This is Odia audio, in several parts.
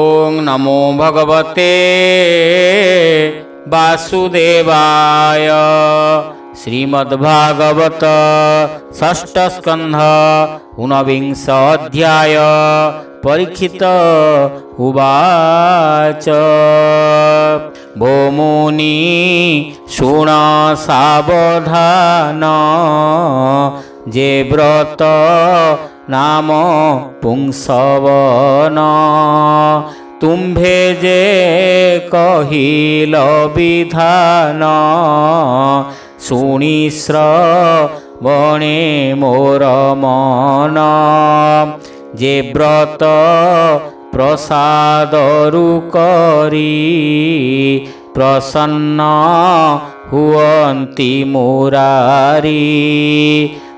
ओं नमो भगवते वासुदेवाय। श्रीमद्भागवत षष्ठ स्कंध ऊनविंश अध्याय। परीक्षित उवाच भो मुनि शुण सावधान जे व्रत नाम पुंसवन तुम्भे जे कहिल विधान शुणी श्रवणे मोर मन जे व्रत प्रसादरु करी प्रसन्न हुअन्ति मुरारी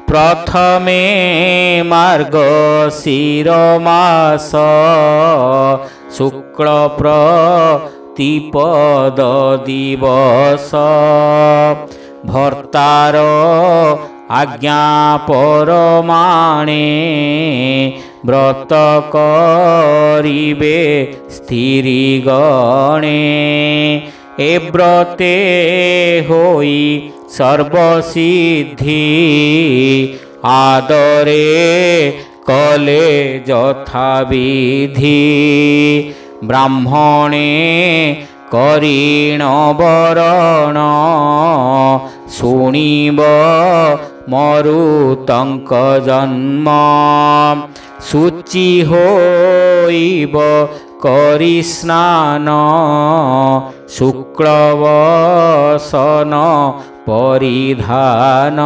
प्रथमे मार्गशीर मास शुक्ल प्रतिपद दिवस भर्तार आज्ञा परमाणे व्रत करिबे स्थिरी गणे ए व्रते होई सर्वसिद्धि आदरे कले यथाविधि ब्राह्मणे करीण बरण शुणिब मरुतंक जन्म शुचि होइब करि स्नान शुक्लवसन परिधान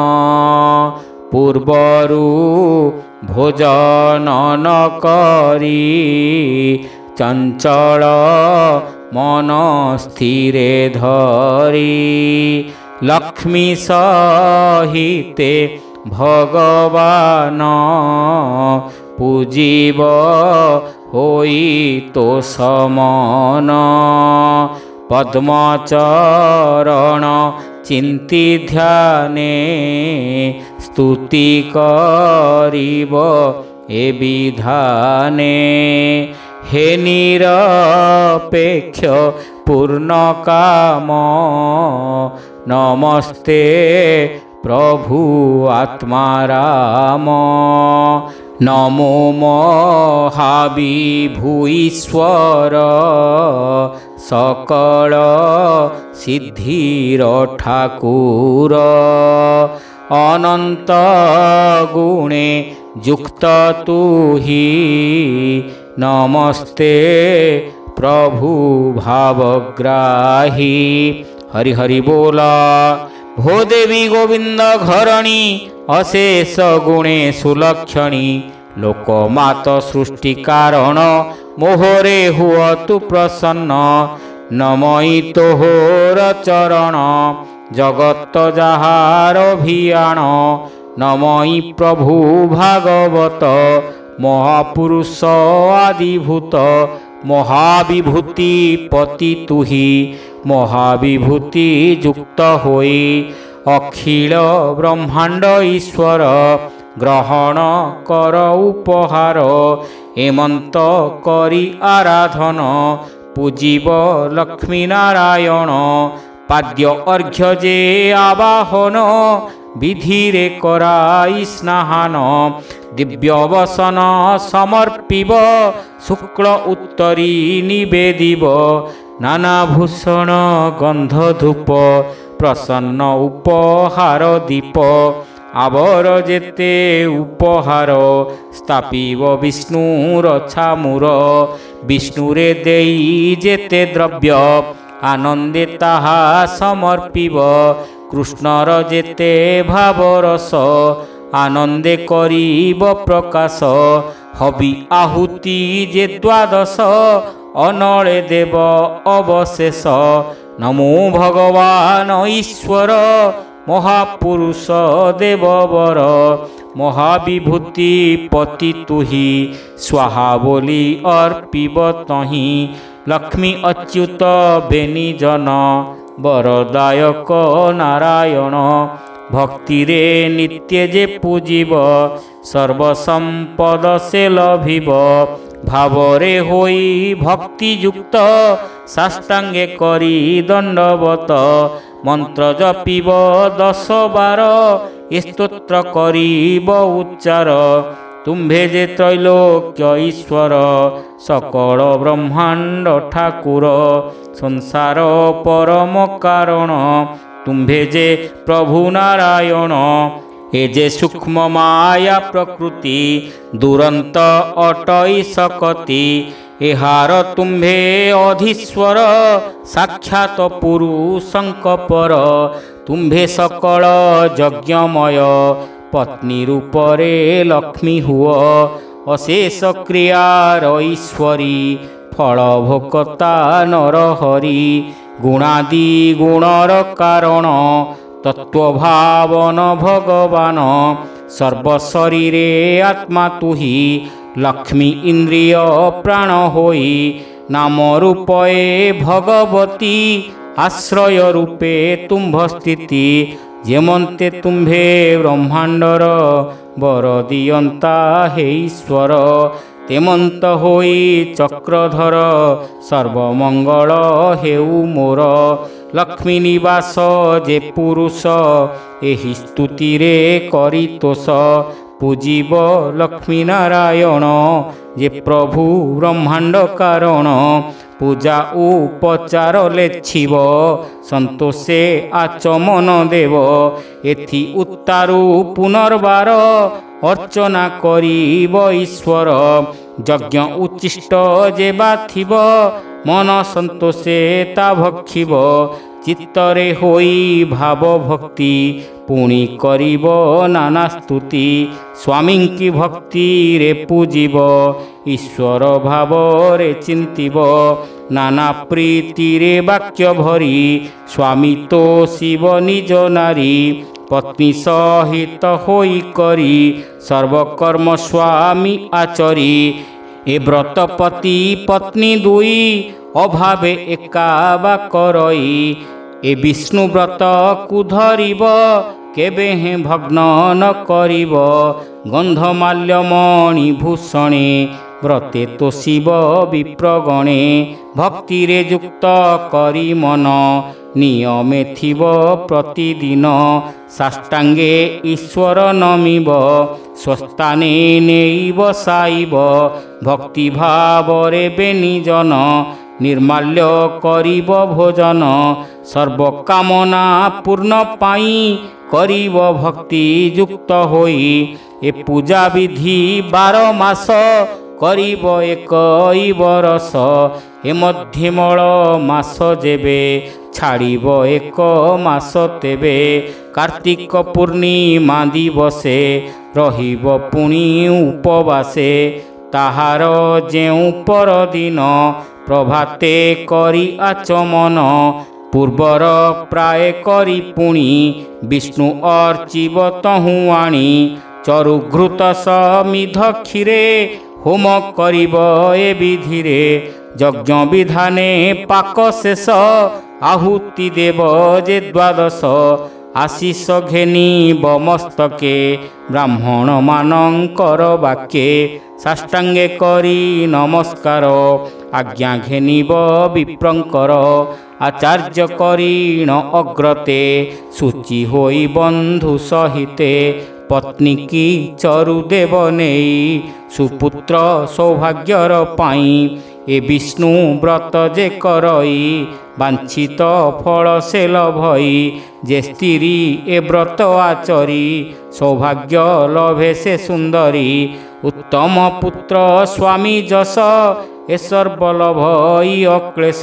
पूर्वरु भोजन न करी चंचल मन स्थिरे धरी लक्ष्मी सहिते भगवान पूजिब होई तो समन पद्मचरण चिंती ध्याने स्तुति करिब ए विधाने हे निरपेक्ष पूर्ण काम नमस्ते प्रभु आत्मा राम नमो महाविभुईश्वर सकल सिद्धिर ठाकुर अनंत गुणे युक्त तू ही नमस्ते प्रभु भावग्राही हरि हरि बोला। भो देवी गोविंद घरणी अशेष गुणे सुलक्षणी लोकमात सृष्टि कारण मोहरे हुआ तु प्रसन्न नमई तोहर चरण जगत जहार भियाण नमई प्रभु भागवत महापुरुष आदिभूत महाविभूति पति तुही महाविभूति युक्त होई अखिल ब्रह्मांड ईश्वर ग्रहण कर उपहार एमंत करी आराधन पूजिब लक्ष्मी नारायण पाद्य अर्घ्य जे आवाहन विधिरे कराई स्नान दिव्यवसन समर्पिब शुक्ल उत्तरी निवेदिब नानाभूषण गंध धूप प्रसन्न उपहार दीप आवर जेते उपहार स्थापिब विष्णुर छामुर विष्णुरे देई जेते द्रव्य आनंदे ताहा समर्पिब कृष्णर जेते भावरस आनंदे करीब प्रकाश हबि आहुति जे द्वादश अनले देव अवशेष नमो भगवान ईश्वर महापुरुष देववर महाविभूति पति तुही स्वाहा बोली अर्पिब तही लक्ष्मी अच्युत बेनिजन वरदायक नारायण भक्ति रे नित्य जे पूजिब सर्वसंपद से लभिब ଭାବରେ ହୋଇ ଭକ୍ତିଯୁକ୍ତ ସାଷ୍ଟାଙ୍ଗେ କରି ଦଣ୍ଡବତ ମନ୍ତ୍ର ଜପିବ 10-12 ଏ ସ୍ତୋତ୍ର କରିବ ଉଚ୍ଚାର ତୁମ୍ଭେ ଯେ ତ୍ରୈଲୋକ୍ୟ ଈଶ୍ୱର ସକଳ ବ୍ରହ୍ମାଣ୍ଡ ଠାକୁର ସଂସାର ପରମ କାରଣ ତୁମ୍ଭେ ଯେ ପ୍ରଭୁ ନାରାୟଣ ଏ ଯେ ସୂକ୍ଷ୍ମ ମାୟା ପ୍ରକୃତି ଦୁରନ୍ତ ଅଟଇ ଶକତି ଏହାର ତୁମ୍ଭେ ଅଧୀଶ୍ୱର ସାକ୍ଷାତ ପୁରୁଷଙ୍କ ପର ତୁମ୍ଭେ ସକଳ ଯଜ୍ଞମୟ ପତ୍ନୀ ରୂପରେ ଲକ୍ଷ୍ମୀ ହୁଅ ଅଶେଷ କ୍ରିୟାର ଈଶ୍ୱରୀ ଫଳ ଭୋକ୍ତା ନରହରି ଗୁଣାଦି ଗୁଣର କାରଣ ତତ୍ତ୍ୱଭାବନ ଭଗବାନ ସର୍ବଶରୀରେ ଆତ୍ମା ତୁହି ଲକ୍ଷ୍ମୀ ଇନ୍ଦ୍ରିୟ ପ୍ରାଣ ହୋଇ ନାମ ରୂପେ ଭଗବତୀ ଆଶ୍ରୟ ରୂପେ ତୁମ୍ଭ ସ୍ଥିତି ଯେମନ୍ତେ ତୁମ୍ଭେ ବ୍ରହ୍ମାଣ୍ଡର ବର ଦିଅନ୍ତା ହେ ଈଶ୍ୱର ତେମନ୍ତ ହୋଇ ଚକ୍ରଧର ସର୍ବମଙ୍ଗଳ ହେଉ ମୋର ଲକ୍ଷ୍ମୀ ନିବାସ ଯେ ପୁରୁଷ ଏହି ସ୍ତୁତିରେ କରିତୋଷ ପୂଜିବ ଲକ୍ଷ୍ମୀ ନାରାୟଣ ଯେ ପ୍ରଭୁ ବ୍ରହ୍ମାଣ୍ଡ କାରଣ ପୂଜା ଉପଚାର ଲେଖିବ ସନ୍ତୋଷେ ଆଚମନ ଦେବ ଏଥି ଉତ୍ତାରୁ ପୁନର୍ବାର ଅର୍ଚ୍ଚନା କରିବ ଈଶ୍ୱର ଯଜ୍ଞ ଉଚ୍ଚିଷ୍ଟ ଯେବା ଥିବ ମନ ସନ୍ତୋଷେ ତା ଭକ୍ଷିବ ଚିତ୍ତରେ ହୋଇ ଭାବ ଭକ୍ତି ପୁଣି କରିବ ନାନା ସ୍ତୁତି ସ୍ୱାମୀଙ୍କି ଭକ୍ତିରେ ପୂଜିବ ଈଶ୍ୱର ଭାବରେ ଚିନ୍ତିବ ନାନା ପ୍ରୀତିରେ ବାକ୍ୟ ଭରି ସ୍ୱାମୀ ତ ଶିବ ନିଜ ନାରୀ ପତ୍ନୀ ସହିତ ହୋଇ କରି ସର୍ବକର୍ମ ସ୍ୱାମୀ ଆଚରି ଏ ବ୍ରତ ପତି ପତ୍ନୀ ଦୁଇ ଅଭାବେ ଏକା ବା କରଇ ଏ ବିଷ୍ଣୁ ବ୍ରତକୁ ଧରିବ କେବେ ହେଁ ଭଗ୍ନ ନ କରିବ ଗନ୍ଧମାଲ୍ୟମଣି ଭୂଷଣେ ବ୍ରତେ ତୋଷିବ ବିପ୍ରଗଣେ ଭକ୍ତିରେ ଯୁକ୍ତ କରି ମନ ନିୟମେ ଥିବ ପ୍ରତିଦିନ ସାଷ୍ଟାଙ୍ଗେ ଈଶ୍ୱର ନମିବ ସ୍ୱସ୍ଥାନେ ନେଇ ବସାଇବ ଭକ୍ତି ଭାବରେ ବେନିଜନ ନିର୍ମାଲ୍ୟ କରିବ ଭୋଜନ ସର୍ବକାମନା ପୂର୍ଣ୍ଣ ପାଇଁ କରିବ ଭକ୍ତି ଯୁକ୍ତ ହୋଇ ଏ ପୂଜା ବିଧି 12 ମାସ କରିବ ଏକଇ ବରଷ ଏ ମଧ୍ୟମଳ ମାସ ଯେବେ ଛାଡ଼ିବ 1 ମାସ ତେବେ କାର୍ତ୍ତିକ ପୂର୍ଣ୍ଣିମା ଦିବସେ ରହିବ ପୁଣି ଉପବାସେ ତାହାର ଯେଉଁ ପରଦିନ ପ୍ରଭାତେ କରି ଆଚମନ ପୂର୍ବର ପ୍ରାୟ କରି ପୁଣି ବିଷ୍ଣୁ ଅର୍ଚିବ ତହୁଁ ଆଣି ଚରୁଘୃତ ସମିଧ କ୍ଷୀରେ ହୋମ କରିବ ଏ ବିଧିରେ ଯଜ୍ଞ ବିଧାନେ ପାକ ଶେଷ ଆହୁତି ଦେବ ଯେ 12 ଆଶିଷ ଘେନିବ ମସ୍ତକେ ବ୍ରାହ୍ମଣ ମାନଙ୍କର ବାକ୍ୟେ ସାଷ୍ଟାଙ୍ଗେ କରି ନମସ୍କାର ଆଜ୍ଞା ଘେନିବ ବିପ୍ରଙ୍କର ଆଚାର୍ଯ୍ୟ କରିଣ ଅଗ୍ରତେ ସୂଚି ହୋଇ ବନ୍ଧୁ ସହିତେ ପତ୍ନୀ କି ଚରୁ ଦେବ ନେଇ ସୁପୁତ୍ର ସୌଭାଗ୍ୟର ପାଇଁ ଏ ବିଷ୍ଣୁ ବ୍ରତ ଯେ କରଇ ବାଞ୍ଛିତ ଫଳ ସେ ଲଭଇ ଯେ ସ୍ତ୍ରୀ ଏ ବ୍ରତ ଆଚରି ସୌଭାଗ୍ୟ ଲଭେ ସେ ସୁନ୍ଦରୀ ଉତ୍ତମ ପୁତ୍ର ସ୍ୱାମୀ ଯଶ ଏ ସର୍ବଲଭଇ ଅକ୍ଲେଶ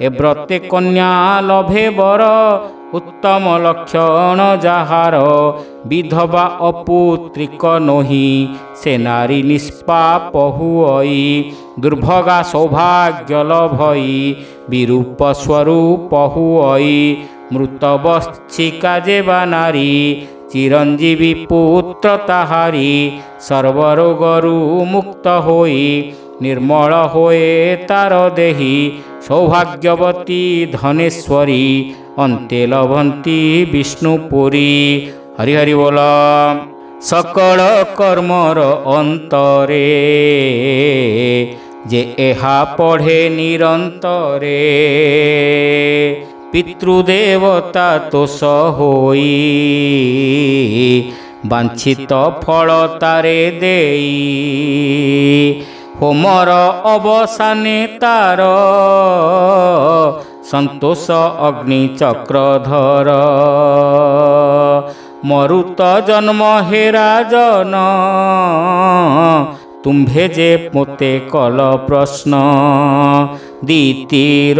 ଏ ବ୍ରତେ କନ୍ୟା ଲଭେ ବର ଉତ୍ତମ ଲକ୍ଷଣ ଯାହାର ବିଧବା ଅପୁତ୍ରିକ ନୋହି ସେ ନାରୀ ନିଷ୍ପାପ ହୁଅଇ ଦୁର୍ଭଗା ସୌଭାଗ୍ୟ ଲଭଇ ବିରୂପ ସ୍ୱରୂପ ହୁଅଇ ମୃତ ବତ୍ସିକା ଯେବା ନାରୀ ଚିରଞ୍ଜୀବୀ ପୁତ୍ର ତାହାରି ସର୍ବରୋଗରୁ ମୁକ୍ତ ହୋଇ ନିର୍ମଳ ହୋଏ ତାର ଦେହି ସୌଭାଗ୍ୟବତୀ ଧନେଶ୍ୱରୀ ଅନ୍ତେ ଲଭନ୍ତି ବିଷ୍ଣୁପୁରୀ। ହରି ହରି ବୋଲ। सकल कर्मर अंतरे जे एहा पढ़े निरंतरे पितृदेवता तोष होई वांछित फल तारे देई होमर अवसाने तार संतोष अग्नि चक्रधर मरुत जन्म हे राजन तुम्भे जे मोते कल प्रश्न दीतिर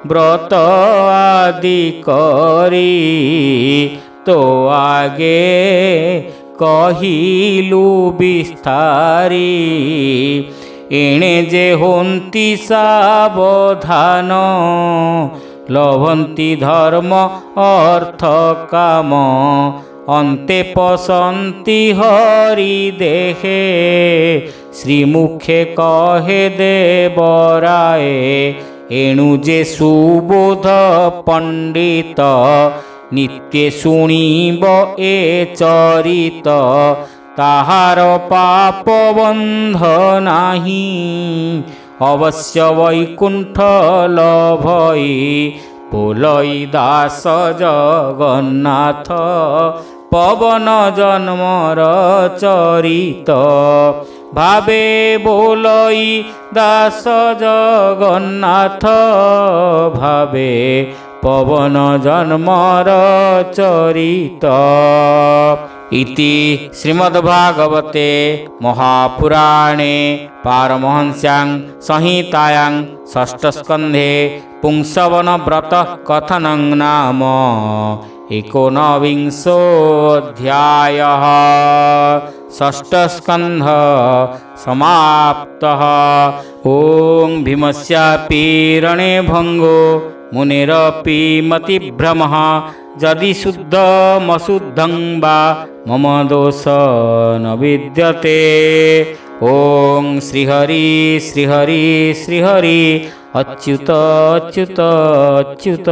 व्रत आदि करी तो आगे कहिलु विस्तारी एणे जे होन्ति सावधान लभन्ति धर्म अर्थ काम अन्ते पसन्ति हरि देहे श्रीमुखे कहे देवराय एणु जे सुबोध पंडित नित्य शुणिब ए चरित ताहार पाप बंध नाही अवश्य वैकुंठ लभई बोलई दास जगन्नाथ पवन जन्मर चरित भावे बोलई दास जगन्नाथ भावे पवन जन्मर चरित इति श्रीमद्भागवते महापुराणे पारमहंस्यां संहितायां षष्ठस्कन्धे पुंसवन व्रत कथनं नाम एकोनविंशोऽध्यायः षष्ठस्कन्ध समाप्तः। ॐ भीमस्यापि रणे भङ्गो मुनेरपि मतिभ्रमः यदि शुद्धमशुद्धं वा मम दोष न विद्यते। ॐ श्रीहरि श्रीहरि श्रीहरि अच्युत अच्युत अच्युत।